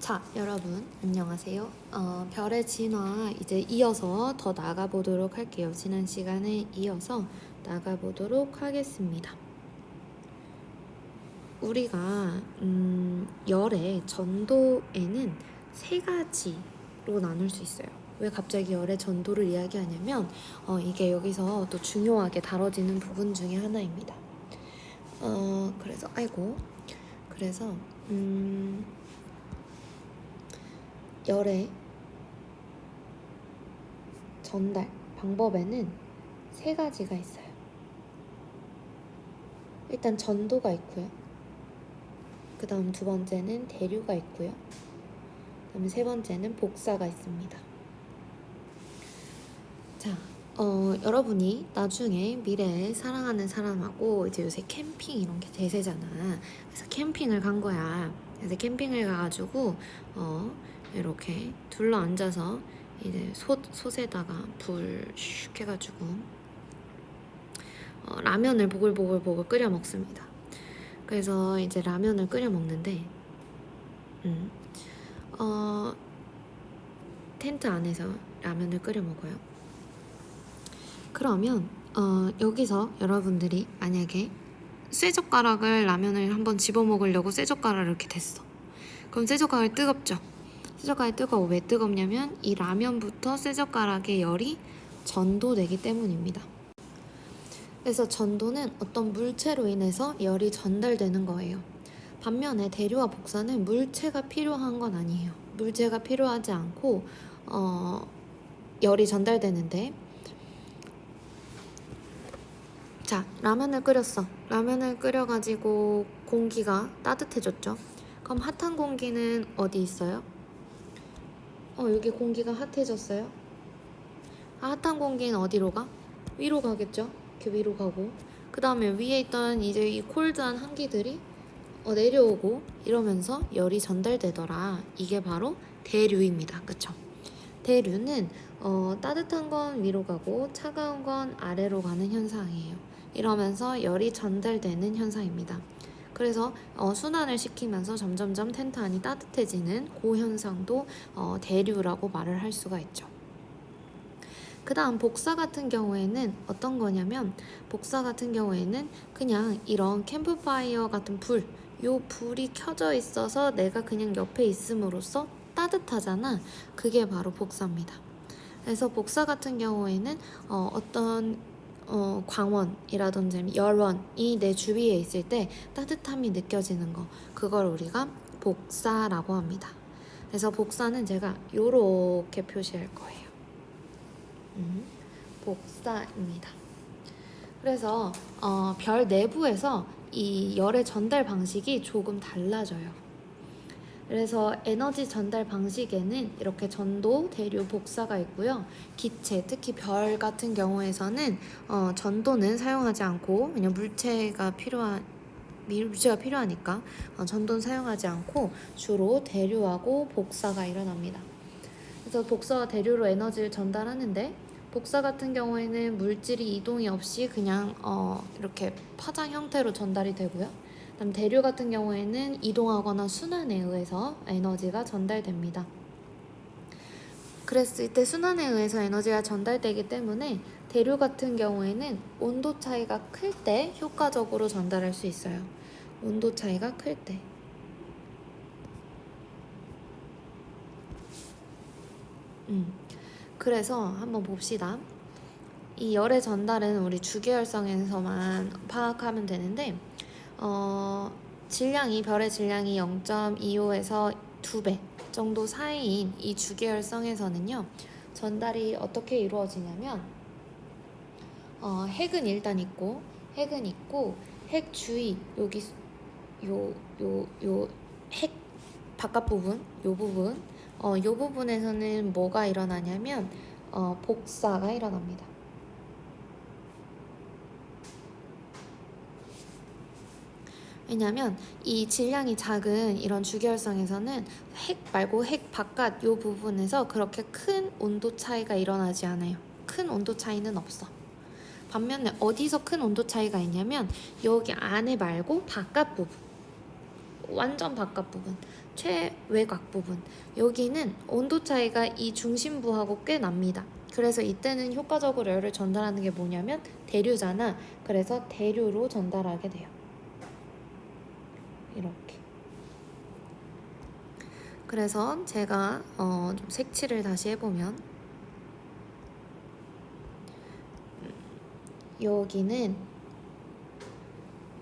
자, 여러분 안녕하세요. 별의 진화 이제 이어서 더 나가보도록 할게요. 지난 시간에 이어서 나가보도록 하겠습니다. 우리가 열의 전도에는 세 가지로 나눌 수 있어요. 왜 갑자기 열의 전도를 이야기하냐면 이게 여기서 또 중요하게 다뤄지는 부분 중에 하나입니다. 그래서 열의 전달 방법에는 세 가지가 있어요. 일단 전도가 있고요. 그 다음 두 번째는 대류가 있고요. 그 다음에 세 번째는 복사가 있습니다. 자, 여러분이 나중에 미래에 사랑하는 사람하고 이제 요새 캠핑 이런 게 대세잖아. 그래서 캠핑을 간 거야. 그래서 캠핑을 가가지고 이렇게 둘러 앉아서 이제 솥에다가 불 슉 해가지고 라면을 보글보글 끓여 먹습니다. 그래서 이제 라면을 끓여 먹는데 텐트 안에서 라면을 끓여 먹어요. 그러면 여기서 여러분들이 만약에 쇠젓가락을 라면을 한번 집어 먹으려고 쇠젓가락을 이렇게 댔어. 그럼 쇠젓가락이 뜨겁죠? 쇠젓가락이 뜨거워. 왜 뜨겁냐면 이 라면부터 쇠젓가락의 열이 전도되기 때문입니다. 그래서 전도는 어떤 물체로 인해서 열이 전달되는 거예요. 반면에 대류와 복사는 물체가 필요한 건 아니에요. 물체가 필요하지 않고 열이 전달되는데, 자, 라면을 끓였어. 라면을 끓여가지고 공기가 따뜻해졌죠. 그럼 핫한 공기는 어디 있어요? 여기 공기가 핫해졌어요. 핫한 공기는 어디로 가? 위로 가겠죠. 이렇게 위로 가고, 그 다음에 위에 있던 이제 이 콜드한 한기들이 내려오고 이러면서 열이 전달되더라. 이게 바로 대류입니다. 그쵸? 대류는 따뜻한 건 위로 가고 차가운 건 아래로 가는 현상이에요. 이러면서 열이 전달되는 현상입니다. 그래서 순환을 시키면서 점점점 텐트 안이 따뜻해지는 그 현상도 대류라고 말을 할 수가 있죠. 그 다음 복사 같은 경우에는 어떤 거냐면, 복사 같은 경우에는 그냥 이런 캠프파이어 같은 요 불이 켜져 있어서 내가 그냥 옆에 있음으로써 따뜻하잖아. 그게 바로 복사입니다. 그래서 복사 같은 경우에는 어떤 광원이라든지 열원이 내 주위에 있을 때 따뜻함이 느껴지는 거, 그걸 우리가 복사라고 합니다. 그래서 복사는 제가 요렇게 표시할 거예요. 복사입니다. 그래서 별 내부에서 이 열의 전달 방식이 조금 달라져요. 그래서 에너지 전달 방식에는 이렇게 전도, 대류, 복사가 있고요. 기체, 특히 별 같은 경우에서는 전도는 사용하지 않고, 그냥 물체가 필요하니까 전도는 사용하지 않고 주로 대류하고 복사가 일어납니다. 그래서 복사와 대류로 에너지를 전달하는데, 복사 같은 경우에는 물질이 이동이 없이 그냥 이렇게 파장 형태로 전달이 되고요. 그다음 대류 같은 경우에는 이동하거나 순환에 의해서 에너지가 전달됩니다. 그랬을 때 순환에 의해서 에너지가 전달되기 때문에 대류 같은 경우에는 온도 차이가 클 때 효과적으로 전달할 수 있어요. 온도 차이가 클 때. 그래서 한번 봅시다. 이 열의 전달은 우리 주계열성에서만 파악하면 되는데, 별의 질량이 0.25에서 2배 정도 사이인 이 주계열성에서는요, 전달이 어떻게 이루어지냐면, 핵은 일단 있고, 핵 주위, 여기, 핵 바깥 부분, 요 부분에서는 뭐가 일어나냐면, 복사가 일어납니다. 왜냐면 이 질량이 작은 이런 주계열성에서는 핵 말고 핵 바깥 요 부분에서 그렇게 큰 온도 차이가 일어나지 않아요. 큰 온도 차이는 없어. 반면에 어디서 큰 온도 차이가 있냐면 여기 안에 말고 바깥 부분, 완전 바깥 부분, 최외곽 부분, 여기는 온도 차이가 이 중심부하고 꽤 납니다. 그래서 이때는 효과적으로 열을 전달하는 게 뭐냐면 대류잖아. 그래서 대류로 전달하게 돼요. 이렇게. 그래서 제가 좀 색칠을 다시 해보면 여기는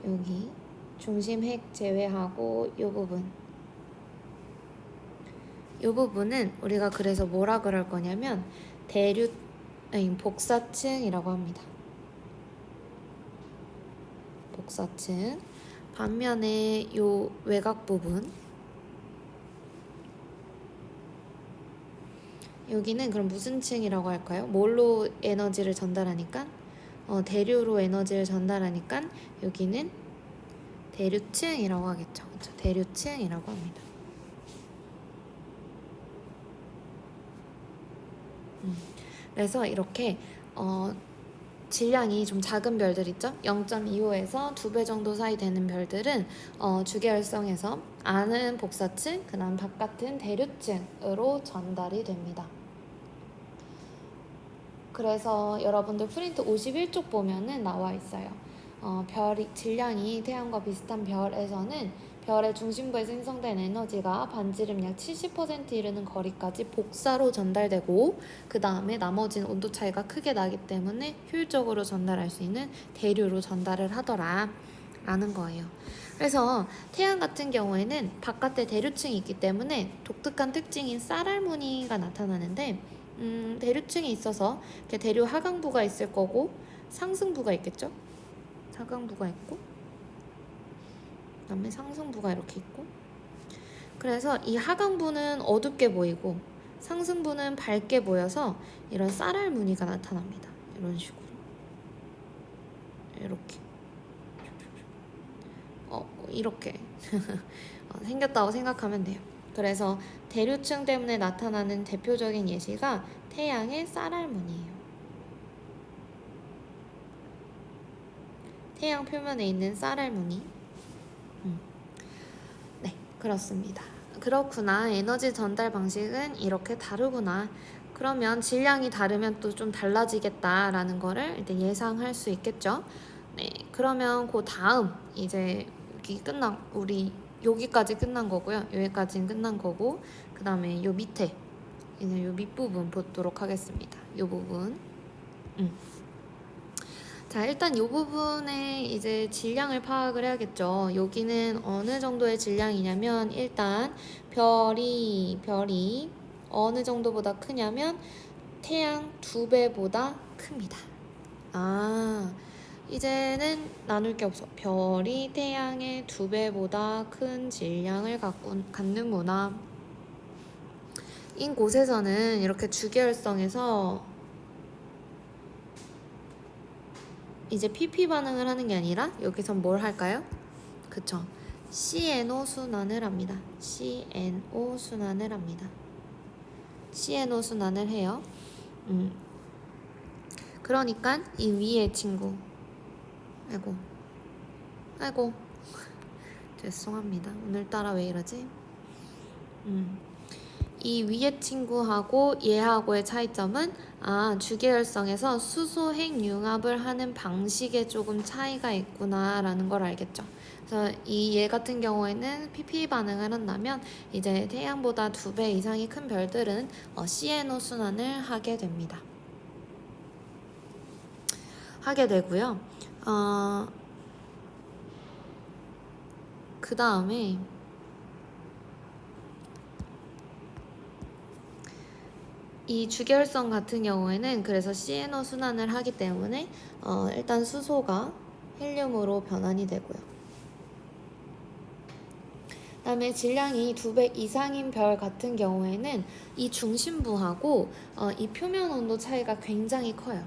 여기 중심 핵 제외하고 이 부분은 우리가 그래서 뭐라 그럴 거냐면 복사층이라고 합니다. 복사층. 반면에 요 외곽 부분, 여기는 그럼 무슨 층이라고 할까요? 뭘로 에너지를 전달하니까? 대류로 에너지를 전달하니까 여기는 대류층이라고 하겠죠. 그렇죠? 대류층이라고 합니다. 그래서 이렇게 질량이 좀 작은 별들 있죠? 0.25에서 2배 정도 사이 되는 별들은 주계열성에서 안은 복사층, 그 다음 바깥은 대류층으로 전달이 됩니다. 그래서 여러분들 프린트 51쪽 보면은 나와 있어요. 별이 질량이 태양과 비슷한 별에서는 별의 중심부에 생성된 에너지가 반지름 약 70% 이르는 거리까지 복사로 전달되고 그 다음에 나머지는 온도 차이가 크게 나기 때문에 효율적으로 전달할 수 있는 대류로 전달을 하더라 라는 거예요. 그래서 태양 같은 경우에는 바깥에 대류층이 있기 때문에 독특한 특징인 쌀알 무늬가 나타나는데 대류층이 있어서 이렇게 대류 하강부가 있을 거고 상승부가 있겠죠? 하강부가 있고 그다음에 상승부가 이렇게 있고, 그래서 이 하강부는 어둡게 보이고 상승부는 밝게 보여서 이런 쌀알 무늬가 나타납니다. 이런 식으로 이렇게 생겼다고 생각하면 돼요. 그래서 대류층 때문에 나타나는 대표적인 예시가 태양의 쌀알 무늬예요. 태양 표면에 있는 쌀알 무늬. 네, 그렇습니다. 그렇구나. 에너지 전달 방식은 이렇게 다르구나. 그러면 질량이 다르면 또 좀 달라지겠다라는 거를 일단 예상할 수 있겠죠. 네, 그러면 그 다음 이제 우리 여기까지 끝난 거고요. 여기까지는 끝난 거고, 그 다음에 요 밑에 이제 요 밑부분 보도록 하겠습니다. 요 부분. 자, 일단 이 부분에 이제 질량을 파악을 해야겠죠. 여기는 어느 정도의 질량이냐면 일단 별이 어느 정도보다 크냐면 태양 2배보다 큽니다. 이제는 나눌 게 없어. 별이 태양의 2배보다 큰 질량을 갖는구나. 인 곳에서는 이렇게 주계열성에서 이제 PP 반응을 하는 게 아니라 여기선 뭘 할까요? 그쵸? CNO 순환을 합니다. CNO 순환을 합니다. CNO 순환을 해요. 그러니까 이 위에 친구, 아이고 죄송합니다. 오늘따라 왜 이러지? 이 위에 친구하고 얘하고의 차이점은 주계열성에서 수소 핵 융합을 하는 방식에 조금 차이가 있구나 라는 걸 알겠죠. 그래서 이 얘 같은 경우에는 PP 반응을 한다면 이제 태양보다 2배 이상이 큰 별들은 CNO 순환을 하게 됩니다. 하게 되고요. 그 다음에 이 주계열성 같은 경우에는 그래서 CNO 순환을 하기 때문에 일단 수소가 헬륨으로 변환이 되고요. 그 다음에 질량이 2배 이상인 별 같은 경우에는 이 중심부하고 이 표면 온도 차이가 굉장히 커요.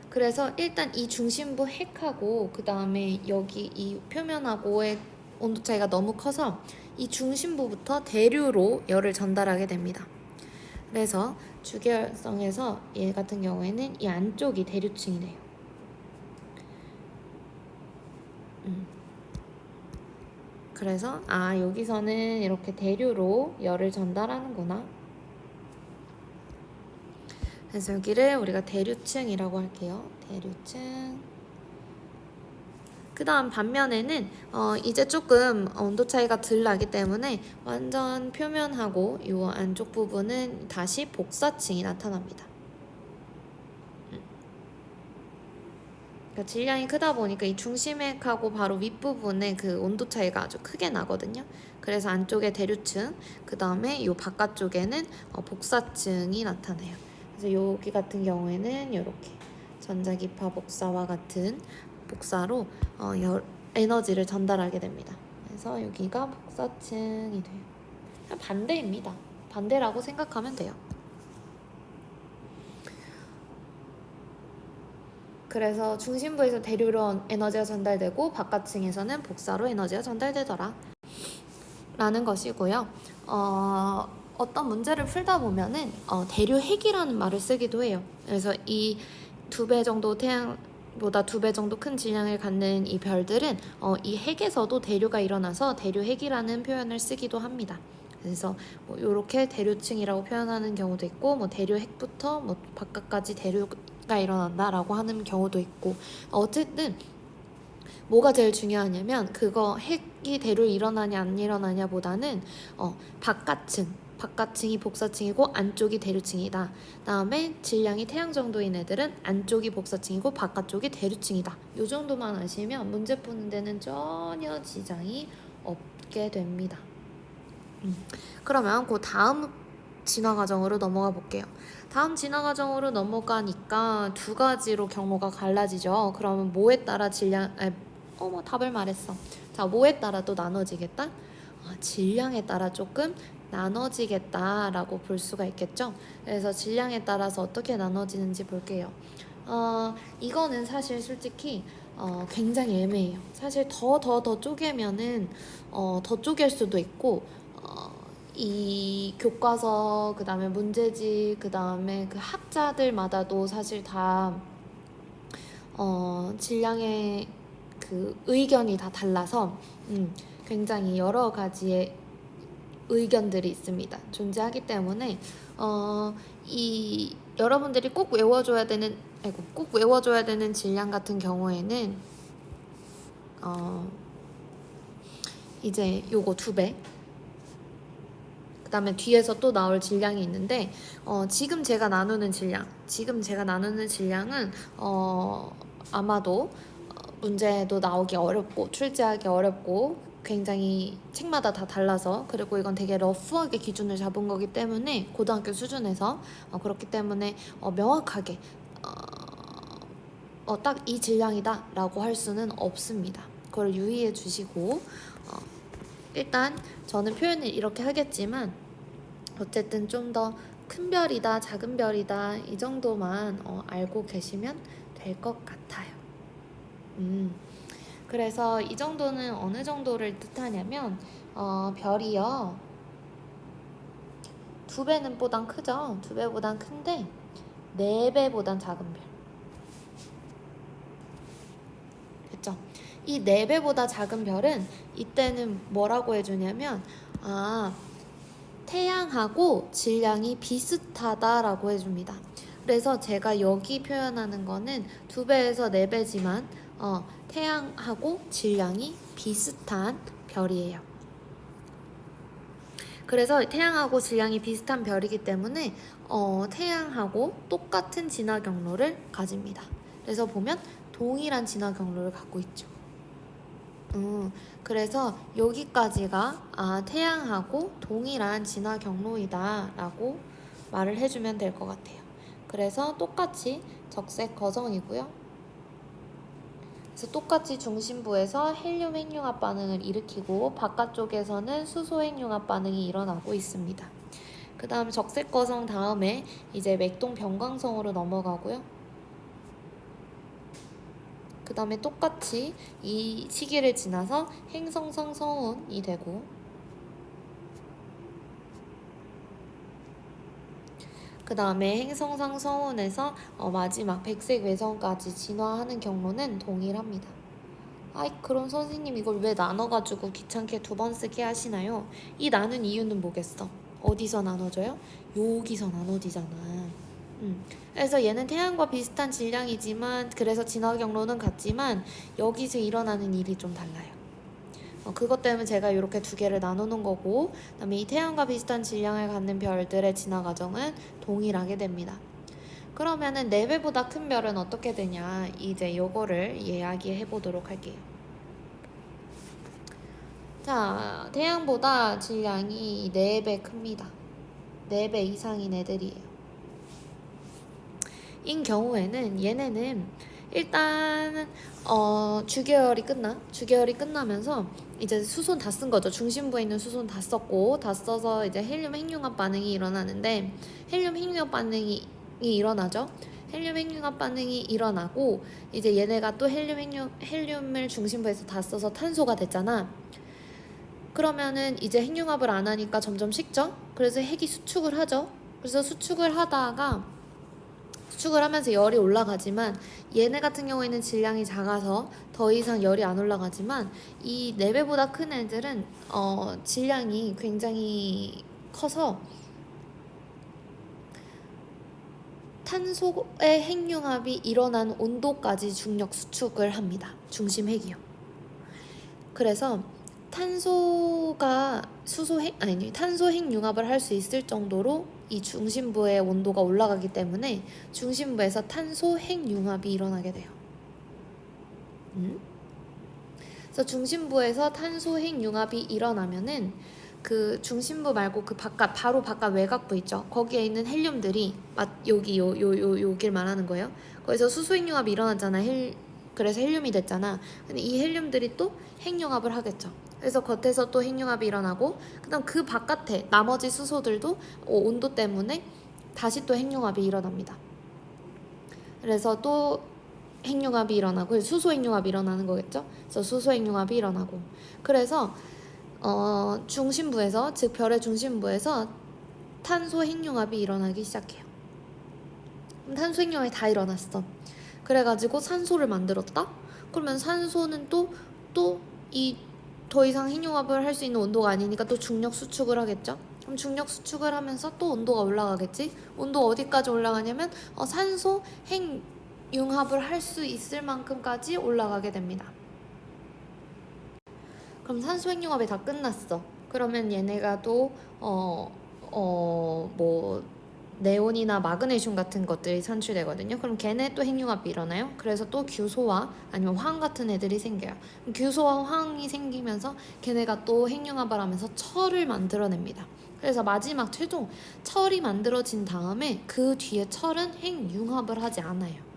그래서 일단 이 중심부 핵하고 그 다음에 여기 이 표면하고의 온도 차이가 너무 커서 이 중심부부터 대류로 열을 전달하게 됩니다. 그래서 주계열성에서 얘 같은 경우에는 이 안쪽이 대류층이 돼요. 그래서 여기서는 이렇게 대류로 열을 전달하는구나. 그래서 여기를 우리가 대류층이라고 할게요. 대류층. 그 다음 반면에는 이제 조금 온도 차이가 덜 나기 때문에 완전 표면하고 이 안쪽 부분은 다시 복사층이 나타납니다. 그러니까 질량이 크다 보니까 이 중심핵하고 바로 윗부분에 그 온도 차이가 아주 크게 나거든요. 그래서 안쪽에 대류층, 그 다음에 이 바깥쪽에는 복사층이 나타나요. 그래서 여기 같은 경우에는 이렇게 전자기파 복사와 같은 복사로 에너지를 전달하게 됩니다. 그래서 여기가 복사층이 돼요. 반대입니다. 반대라고 생각하면 돼요. 그래서 중심부에서 대류로 에너지가 전달되고 바깥층에서는 복사로 에너지가 전달되더라 라는 것이고요. 어떤 문제를 풀다 보면은 대류핵이라는 말을 쓰기도 해요. 그래서 이 2배 정도 태양보다 2배 정도 큰 질량을 갖는 이 별들은 이 핵에서도 대류가 일어나서 대류핵이라는 표현을 쓰기도 합니다. 그래서 뭐 이렇게 대류층이라고 표현하는 경우도 있고, 뭐 대류핵부터 뭐 바깥까지 대류가 일어난다라고 하는 경우도 있고, 어쨌든 뭐가 제일 중요하냐면 그거 핵이 대류 일어나냐 안 일어나냐 보다는 바깥층이 복사층이고 안쪽이 대류층이다. 다음에 질량이 태양 정도인 애들은 안쪽이 복사층이고 바깥쪽이 대류층이다. 이 정도만 아시면 문제 푸는 데는 전혀 지장이 없게 됩니다. 그러면 그 다음 진화 과정으로 넘어가 볼게요. 다음 진화 과정으로 넘어가니까 두 가지로 경로가 갈라지죠. 그러면 뭐에 따라 답을 말했어. 자, 뭐에 따라 또 나눠지겠다? 질량에 따라 조금 나눠지겠다라고 볼 수가 있겠죠. 그래서 질량에 따라서 어떻게 나눠지는지 볼게요. 이거는 사실 솔직히 굉장히 애매해요. 사실 더 쪼개면은 더 쪼갤 수도 있고, 이 교과서, 그 다음에 문제집, 그 다음에 그 학자들마다도 사실 다 질량의 그 의견이 다 달라서 굉장히 여러 가지의 의견들이 있습니다. 존재하기 때문에 이 여러분들이 꼭 외워줘야 되는 질량 같은 경우에는 이제 요거 2배, 그 다음에 뒤에서 또 나올 질량이 있는데 지금 제가 나누는 질량은 아마도 문제도 나오기 어렵고 출제하기 어렵고 굉장히 책마다 다 달라서, 그리고 이건 되게 러프하게 기준을 잡은 거기 때문에 고등학교 수준에서 그렇기 때문에 명확하게 딱 이 질량이다 라고 할 수는 없습니다. 그걸 유의해 주시고, 일단 저는 표현을 이렇게 하겠지만 어쨌든 좀 더 큰 별이다 작은 별이다 이 정도만 알고 계시면 될 것 같아요. 그래서 이 정도는 어느 정도를 뜻하냐면 별이요 2배는 보단 크죠. 2배보단 큰데 4배보단 작은 별. 됐죠? 이 4배보다 작은 별은 이때는 뭐라고 해주냐면 태양하고 질량이 비슷하다라고 해줍니다. 그래서 제가 여기 표현하는 거는 2배에서 4배지만 태양하고 질량이 비슷한 별이에요. 그래서 태양하고 질량이 비슷한 별이기 때문에 태양하고 똑같은 진화 경로를 가집니다. 그래서 보면 동일한 진화 경로를 갖고 있죠. 그래서 여기까지가 태양하고 동일한 진화 경로이다 라고 말을 해주면 될 것 같아요. 그래서 똑같이 적색 거성이고요. 그래서 똑같이 중심부에서 헬륨 핵융합 반응을 일으키고 바깥쪽에서는 수소 핵융합 반응이 일어나고 있습니다. 그 다음 적색 거성 다음에 이제 맥동 변광성으로 넘어가고요. 그 다음에 똑같이 이 시기를 지나서 행성성 성운이 되고, 그 다음에 행성성 성운에서 마지막 백색 외성까지 진화하는 경로는 동일합니다. 아이, 그럼 선생님 이걸 왜 나눠가지고 귀찮게 2번 쓰게 하시나요? 이 나눈 이유는 뭐겠어? 어디서 나눠져요? 여기서 나눠지잖아. 그래서 얘는 태양과 비슷한 질량이지만, 그래서 진화 경로는 같지만 여기서 일어나는 일이 좀 달라요. 그것 때문에 제가 이렇게 2개를 나누는 거고, 그다음에 이 태양과 비슷한 질량을 갖는 별들의 진화 과정은 동일하게 됩니다. 그러면은 4배보다 큰 별은 어떻게 되냐, 이제 요거를 이야기해 보도록 할게요. 자, 태양보다 질량이 4배 큽니다. 4배 이상인 애들이에요. 인 경우에는 얘네는 일단 주계열이 끝나면서 이제 수소 다 쓴 거죠. 중심부에 있는 수소는 다 썼고, 다 써서 이제 헬륨 핵융합 반응이 일어나는데, 헬륨 핵융합 반응이 일어나죠. 헬륨 핵융합 반응이 일어나고, 이제 얘네가 또 헬륨을 중심부에서 다 써서 탄소가 됐잖아. 그러면은 이제 핵융합을 안 하니까 점점 식죠. 그래서 핵이 수축을 하죠. 그래서 수축을 하면서 열이 올라가지만, 얘네 같은 경우에는 질량이 작아서 더 이상 열이 안 올라가지만, 이 4배보다 큰 애들은 질량이 굉장히 커서 탄소의 핵융합이 일어난 온도까지 중력 수축을 합니다. 중심 핵이요. 그래서 탄소가 탄소 핵융합을 할 수 있을 정도로 이 중심부의 온도가 올라가기 때문에 중심부에서 탄소 핵융합이 일어나게 돼요. 그래서 중심부에서 탄소 핵융합이 일어나면은 그 중심부 말고 그 바로 바깥 외곽부 있죠. 거기에 있는 헬륨들이 여길 말하는 거예요. 거기서 수소 핵융합이 일어났잖아. 그래서 헬륨이 됐잖아. 근데 이 헬륨들이 또 핵융합을 하겠죠. 그래서 겉에서 또 핵융합이 일어나고, 그다음 그 바깥에 나머지 수소들도 온도 때문에 다시 또 핵융합이 일어납니다. 그래서 또 핵융합이 일어나고, 수소 핵융합이 일어나는 거겠죠. 그래서 수소 핵융합이 일어나고, 그래서 중심부에서, 즉 별의 중심부에서 탄소 핵융합이 일어나기 시작해요. 그럼 탄소 핵융합이 다 일어났어. 그래가지고 산소를 만들었다? 그러면 산소는 더 이상 핵융합을 할 수 있는 온도가 아니니까 또 중력 수축을 하겠죠? 그럼 중력 수축을 하면서 또 온도가 올라가겠지? 온도 어디까지 올라가냐면 산소 핵융합을 할 수 있을 만큼까지 올라가게 됩니다. 그럼 산소 핵융합이 다 끝났어. 그러면 얘네가 또 네온이나 마그네슘 같은 것들이 산출되거든요. 그럼 걔네 또 핵융합이 일어나요. 그래서 또 규소와 아니면 황 같은 애들이 생겨요. 규소와 황이 생기면서 걔네가 또 핵융합을 하면서 철을 만들어냅니다. 그래서 마지막 최종 철이 만들어진 다음에 그 뒤에 철은 핵융합을 하지 않아요.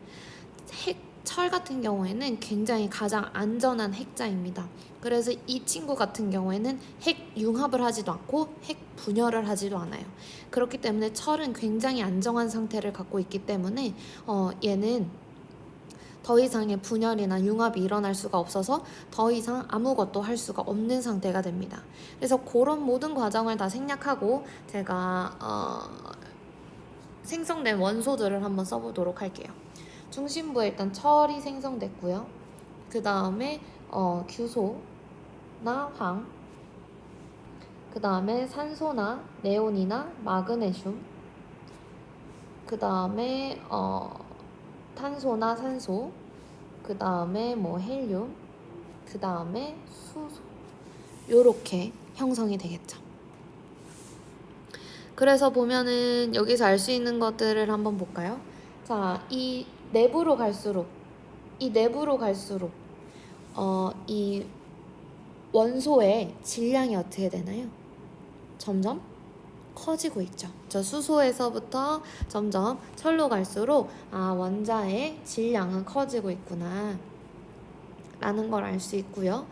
철 같은 경우에는 굉장히 가장 안전한 핵자입니다. 그래서 이 친구 같은 경우에는 핵 융합을 하지도 않고 핵 분열을 하지도 않아요. 그렇기 때문에 철은 굉장히 안정한 상태를 갖고 있기 때문에 얘는 더 이상의 분열이나 융합이 일어날 수가 없어서 더 이상 아무것도 할 수가 없는 상태가 됩니다. 그래서 그런 모든 과정을 다 생략하고 제가 생성된 원소들을 한번 써보도록 할게요. 중심부에 일단 철이 생성됐고요. 그 다음에 규소나 황, 그 다음에 산소나 네온이나 마그네슘, 그 다음에 탄소나 산소, 그 다음에 헬륨, 그 다음에 수소, 요렇게 형성이 되겠죠. 그래서 보면은 여기서 알 수 있는 것들을 한번 볼까요? 자, 이 내부로 갈수록 이 원소의 질량이 어떻게 되나요? 점점 커지고 있죠. 저 수소에서부터 점점 철로 갈수록 원자의 질량은 커지고 있구나 라는 걸 알 수 있고요.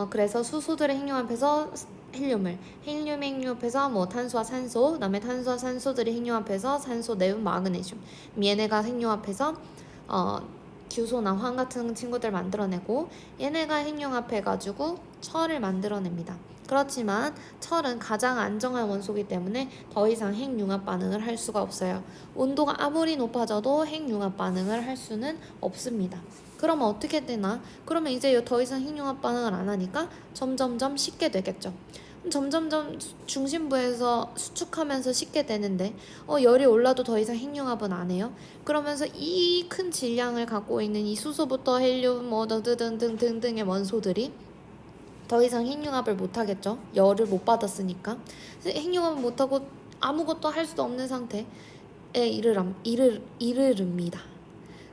그래서 수소들의 핵융합해서 헬륨 핵융합해서 탄소와 산소, 그다음에 탄소와 산소들이 핵융합해서 산소, 네온, 마그네슘, 얘네가 핵융합해서 규소나 황 같은 친구들 만들어내고, 얘네가 핵융합해가지고 철을 만들어냅니다. 그렇지만 철은 가장 안정한 원소이기 때문에 더 이상 핵융합 반응을 할 수가 없어요. 온도가 아무리 높아져도 핵융합 반응을 할 수는 없습니다. 그러면 어떻게 되나? 그러면 이제 더 이상 핵융합 반응을 안 하니까 점점점 식게 되겠죠. 점점점 중심부에서 수축하면서 식게 되는데 열이 올라도 더 이상 핵융합은 안 해요. 그러면서 이 큰 질량을 갖고 있는 이 수소부터 헬륨 뭐 등등등등등의 원소들이 더 이상 핵융합을 못 하겠죠. 열을 못 받았으니까. 핵융합을 못 하고 아무것도 할 수도 없는 상태에 이르릅니다.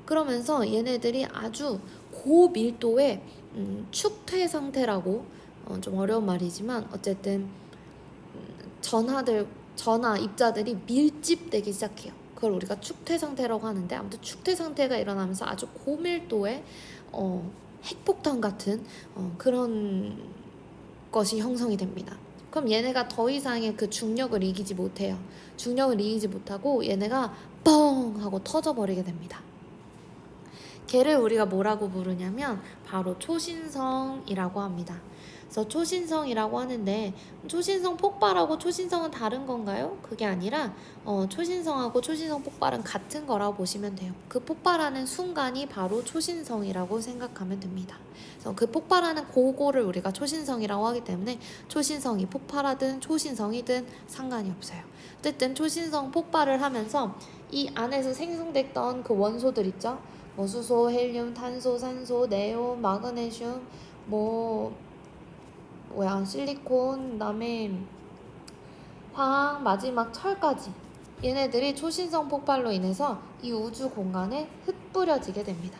그러면서 얘네들이 아주 고밀도의 축퇴 상태라고 좀 어려운 말이지만 어쨌든 전하 입자들이 밀집되기 시작해요. 그걸 우리가 축퇴 상태라고 하는데 아무튼 축퇴 상태가 일어나면서 아주 고밀도의 핵폭탄 같은 그런 것이 형성이 됩니다. 그럼 얘네가 더 이상의 그 중력을 이기지 못해요. 중력을 이기지 못하고 얘네가 뻥 하고 터져버리게 됩니다. 걔를 우리가 뭐라고 부르냐면 바로 초신성이라고 합니다. 그래서 초신성이라고 하는데 초신성 폭발하고 초신성은 다른 건가요? 그게 아니라 초신성하고 초신성 폭발은 같은 거라고 보시면 돼요. 그 폭발하는 순간이 바로 초신성이라고 생각하면 됩니다. 그래서 그 폭발하는 그거를 우리가 초신성이라고 하기 때문에 초신성이 폭발하든 초신성이든 상관이 없어요. 어쨌든 초신성 폭발을 하면서 이 안에서 생성됐던 그 원소들 있죠? 뭐 수소, 헬륨, 탄소, 산소, 네온, 마그네슘, 실리콘, 그다음에 화학, 마지막 철까지 얘네들이 초신성 폭발로 인해서 이 우주 공간에 흩뿌려지게 됩니다.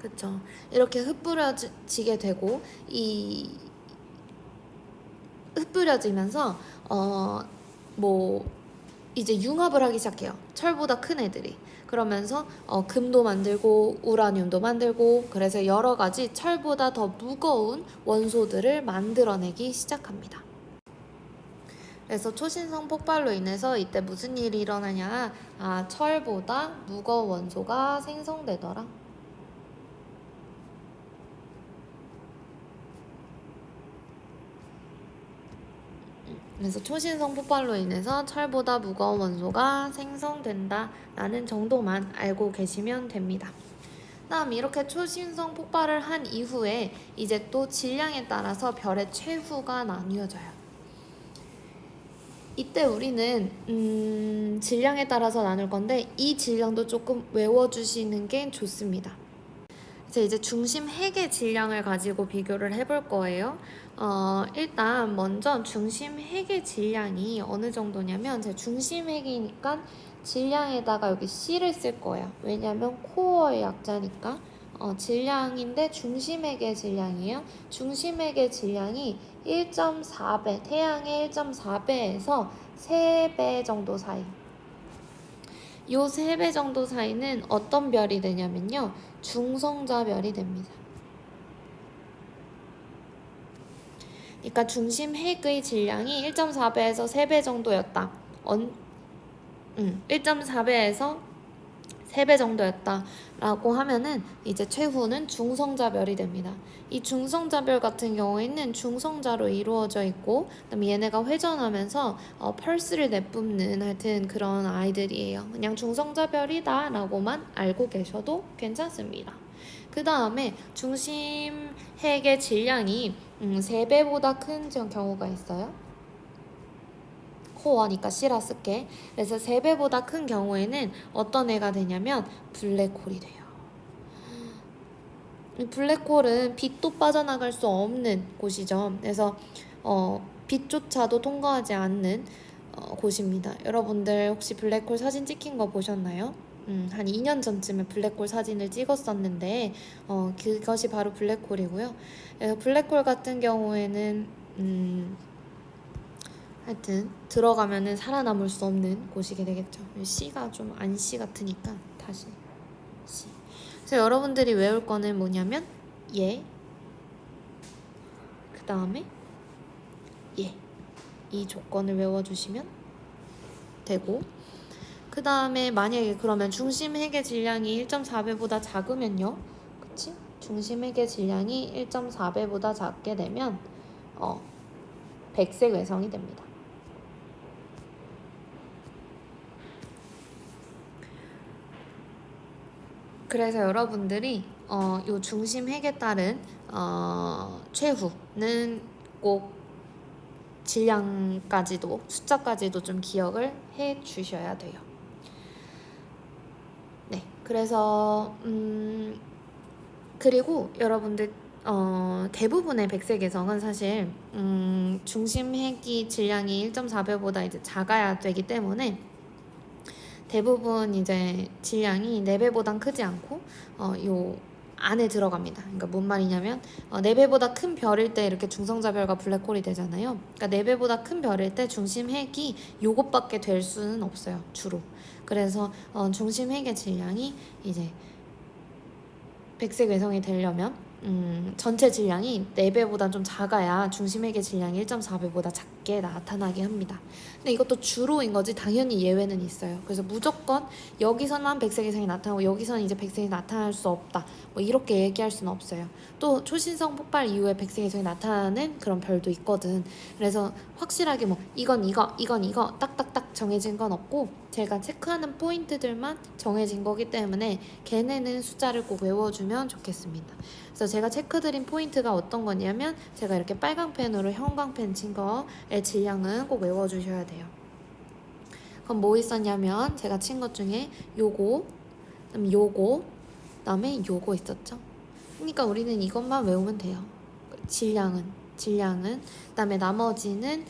그쵸. 이렇게 흩뿌려지게 되고 이 흩뿌려지면서 이제 융합을 하기 시작해요. 철보다 큰 애들이. 그러면서 금도 만들고 우라늄도 만들고 그래서 여러 가지 철보다 더 무거운 원소들을 만들어내기 시작합니다. 그래서 초신성 폭발로 인해서 이때 무슨 일이 일어나냐? 철보다 무거운 원소가 생성되더라. 그래서 초신성 폭발로 인해서 철보다 무거운 원소가 생성된다 라는 정도만 알고 계시면 됩니다. 다음 이렇게 초신성 폭발을 한 이후에 이제 또 질량에 따라서 별의 최후가 나뉘어져요. 이때 우리는 질량에 따라서 나눌 건데 이 질량도 조금 외워주시는 게 좋습니다. 이제 중심 핵의 질량을 가지고 비교를 해볼 거예요. 일단 먼저 중심 핵의 질량이 어느 정도냐면 제 중심 핵이니까 질량에다가 여기 C를 쓸 거예요. 왜냐면 코어의 약자니까 질량인데 중심 핵의 질량이에요. 중심 핵의 질량이 1.4배, 태양의 1.4배에서 3배 정도 사이. 요 3배 정도 사이는 어떤 별이 되냐면요. 중성자별이 됩니다. 그러니까 중심 핵의 질량이 1.4배에서 3배 정도였다. 1.4배에서 3배 정도였다 라고 하면은 이제 최후는 중성자별이 됩니다. 이 중성자별 같은 경우에는 중성자로 이루어져 있고 그다음에 얘네가 회전하면서 펄스를 내뿜는 하여튼 그런 아이들이에요. 그냥 중성자별이다 라고만 알고 계셔도 괜찮습니다. 그 다음에 중심 핵의 질량이 3배보다 큰 경우가 있어요. 코어니까 C라 쓸게. 그래서 3배보다 큰 경우에는 어떤 애가 되냐면 블랙홀이 돼요. 블랙홀은 빛도 빠져나갈 수 없는 곳이죠. 그래서 빛조차도 통과하지 않는 곳입니다. 여러분들 혹시 블랙홀 사진 찍힌 거 보셨나요? 한 2년 전쯤에 블랙홀 사진을 찍었었는데 그것이 바로 블랙홀이고요. 블랙홀 같은 경우에는 하여튼 들어가면은 살아남을 수 없는 곳이게 되겠죠. C가 좀 안 C 같으니까 다시 C. 그래서 여러분들이 외울 거는 뭐냐면 그 다음에 이 조건을 외워주시면 되고 그 다음에 만약에 그러면 중심 핵의 질량이 1.4배보다 작으면요. 그치? 중심 핵의 질량이 1.4배보다 작게 되면 백색 외성이 됩니다. 그래서 여러분들이 요 중심핵에 따른 최후는 꼭 질량까지도 숫자까지도 좀 기억을 해 주셔야 돼요. 네, 그래서 그리고 여러분들 대부분의 백색 개성은 사실 중심핵이 질량이 1.4배보다 이제 작아야 되기 때문에 대부분 이제 질량이 4배보단 크지 않고 요 안에 들어갑니다. 그러니까 뭔 말이냐면 4배보다 큰 별일 때 이렇게 중성자별과 블랙홀이 되잖아요. 그러니까 4배보다 큰 별일 때 중심핵이 요것밖에 될 수는 없어요. 주로. 그래서 중심핵의 질량이 이제 백색 외성이 되려면 전체 질량이 4배보다 좀 작아야 중심핵의 질량이 1.4배보다 작게 나타나게 합니다. 근데 이것도 주로인 거지 당연히 예외는 있어요. 그래서 무조건 여기서만 백색 외성이 나타나고 여기서는 이제 백색이 나타날 수 없다. 뭐 이렇게 얘기할 수는 없어요. 또 초신성 폭발 이후에 백색 외성이 나타나는 그런 별도 있거든. 그래서 확실하게 뭐 이건 이거 딱딱딱 정해진 건 없고 제가 체크하는 포인트들만 정해진 거기 때문에 걔네는 숫자를 꼭 외워주면 좋겠습니다. 그래서 제가 체크드린 포인트가 어떤 거냐면 제가 이렇게 빨강 펜으로 형광펜 친 거의 질량은 꼭 외워주셔야 돼요. 그럼 뭐 있었냐면 제가 친 것 중에 요거, 그다음에 요거 있었죠. 그러니까 우리는 이것만 외우면 돼요. 질량은 그다음에 나머지는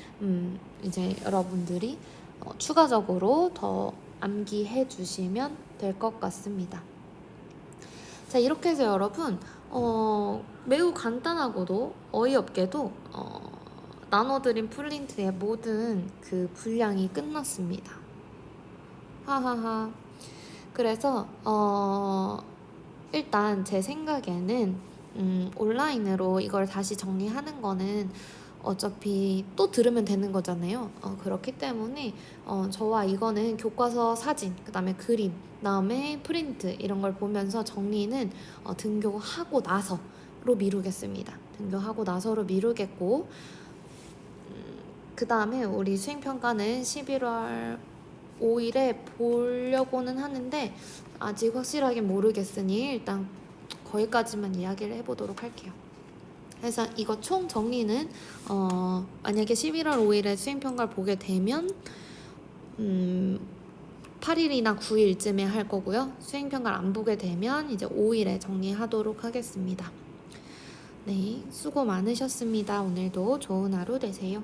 이제 여러분들이 추가적으로 더 암기해 주시면 될 것 같습니다. 자, 이렇게 해서 여러분 매우 간단하고도 어이없게도 나눠드린 프린트의 모든 그 분량이 끝났습니다. 하하하. 그래서 일단 제 생각에는 온라인으로 이걸 다시 정리하는 거는 어차피 또 들으면 되는 거잖아요. 그렇기 때문에 저와 이거는 교과서 사진, 그 다음에 그림, 그 다음에 프린트 이런 걸 보면서 정리는 등교하고 나서로 미루겠습니다. 등교하고 나서로 미루겠고 그 다음에 우리 수행평가는 11월 5일에 보려고는 하는데 아직 확실하게 모르겠으니 일단 거기까지만 이야기를 해보도록 할게요. 그래서 이거 총 정리는 만약에 11월 5일에 수행평가를 보게 되면 8일이나 9일쯤에 할 거고요. 수행평가를 안 보게 되면 이제 5일에 정리하도록 하겠습니다. 네, 수고 많으셨습니다. 오늘도 좋은 하루 되세요.